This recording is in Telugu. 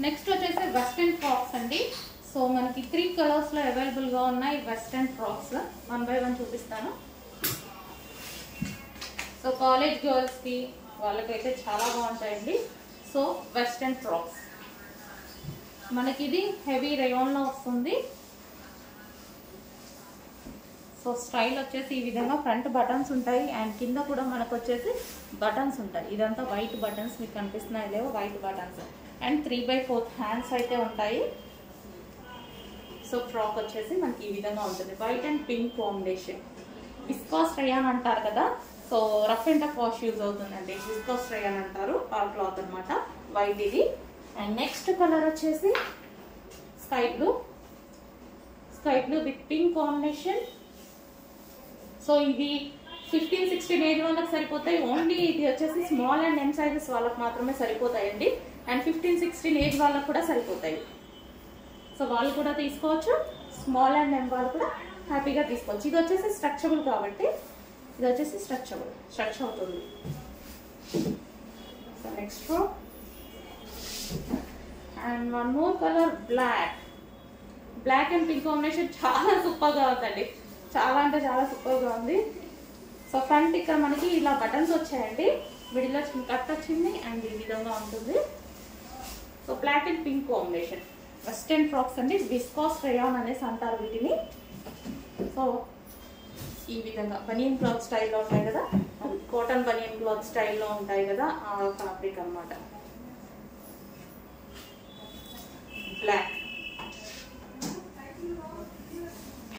నెక్స్ట్ వచ్చేసి వెస్ట్రన్ ఫ్రాక్స్ అండి. సో మనకి 3 కలర్స్లో అవైలబుల్గా ఉన్నాయి వెస్ట్రన్ ఫ్రాక్స్. 1 బై 1 చూపిస్తాను. సో కాలేజ్ గర్ల్స్కి వాళ్ళకైతే చాలా బాగుంటాయండి. సో వెస్ట్రన్ ఫ్రాక్స్ మనకి ఇది హెవీ రేయాన్లో వస్తుంది. సో స్టైల్ వచ్చేసి ఈ విధంగా ఫ్రంట్ బటన్స్ ఉంటాయి అండ్ కింద కూడా మనకు వచ్చేసి బటన్స్ ఉంటాయి. ఇదంతా వైట్ బటన్స్ మీకు కనిపిస్తున్నాయి లేవో వైట్ బటన్స్ అండ్ 3/4 హ్యాండ్స్ అయితే ఉంటాయి. సో ఫ్రాక్ వచ్చేసి మనకి ఈ విధంగా ఉంటుంది. White and pink combination. Viscous rayon అంటారు కదా, so rough and tough wash use అవుతుందండి. విస్కాస్ రేయాన్ అంటారు ఆ క్లాత్ అనమాట. వైట్ ఇది. అండ్ నెక్స్ట్ కలర్ వచ్చేసి sky blue with pink combination. So ఇది 15-16 ఏజ్ వాళ్ళకి సరిపోతాయి. ఓన్లీ ఇది వచ్చేసి స్మాల్ అండ్ ఎం సైజెస్ వాళ్ళకి మాత్రమే సరిపోతాయండి. అండ్ 15-16 ఏజ్ వాళ్ళకి కూడా సరిపోతాయి. సో వాళ్ళు కూడా తీసుకోవచ్చు, స్మాల్ అండ్ ఎం వాళ్ళు కూడా హ్యాపీగా తీసుకోవచ్చు. ఇది వచ్చేసి స్ట్రక్చబుల్ కాబట్టి ఇది వచ్చేసి స్ట్రచ్ అవుతుంది. So next row and 1 more colour black and pink combination చాలా సూపర్గా ఉందండి. చాలా అంటే చాలా సూపర్గా ఉంది. సో ఫ్రంట్ ఇక్కడ మనకి ఇలా బటన్స్ వచ్చాయండి, మిడిల్లో కట్ వచ్చింది అండ్ ఈ విధంగా ఉంటుంది. So black and pink combination western frocks అండి. విస్కాస్ రేయాన్ అనేసి అంటారు వీటిని. సో ఈ విధంగా బనియన్ క్లాత్ స్టైల్లో ఉంటాయి కదా, కాటన్ బనియన్ క్లాత్ స్టైల్లో ఉంటాయి కదా, ఆ ఫ్యాబ్రిక్ అనమాట. బ్లాక్